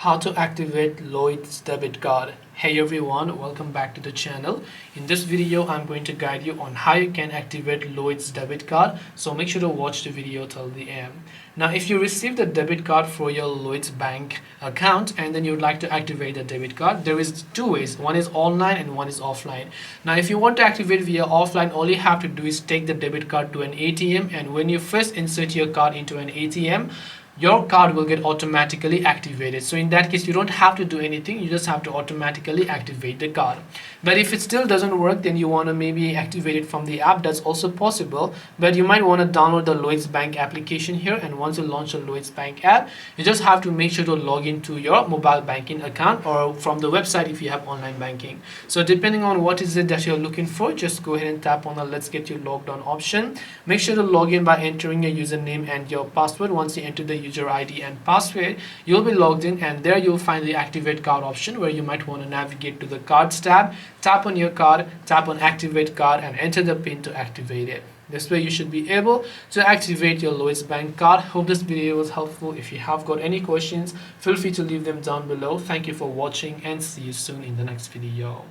How to activate Lloyds debit card. Hey everyone, welcome back to the channel. In this video I'm going to guide you on how you can activate Lloyds debit card, so make sure to watch the video till the end. Now if you received a debit card for your Lloyds bank account and then you would like to activate the debit card, there is two ways. One is online and one is offline. Now if you want to activate via offline, all you have to do is take the debit card to an ATM, and when you first insert your card into an ATM, your card will get automatically activated. So in that case, you don't have to do anything, you just have to automatically activate the card. But if it still doesn't work, then you want to maybe activate it from the app. That's also possible, but you might want to download the Lloyds Bank application here, and once you launch the Lloyds Bank app, you just have to make sure to log into your mobile banking account or from the website if you have online banking. So depending on what is it that you're looking for, just go ahead and tap on the let's get you logged on option. Make sure to log in by entering your username and your password. Once you enter the user ID and password, you'll be logged in, and there you'll find the activate card option, where you might want to navigate to the cards tab, tap on your card, tap on activate card, and enter the pin to activate it. This way you should be able to activate your Lloyds Bank card. Hope this video was helpful. If you have got any questions, feel free to leave them down below. Thank you for watching and see you soon in the next video.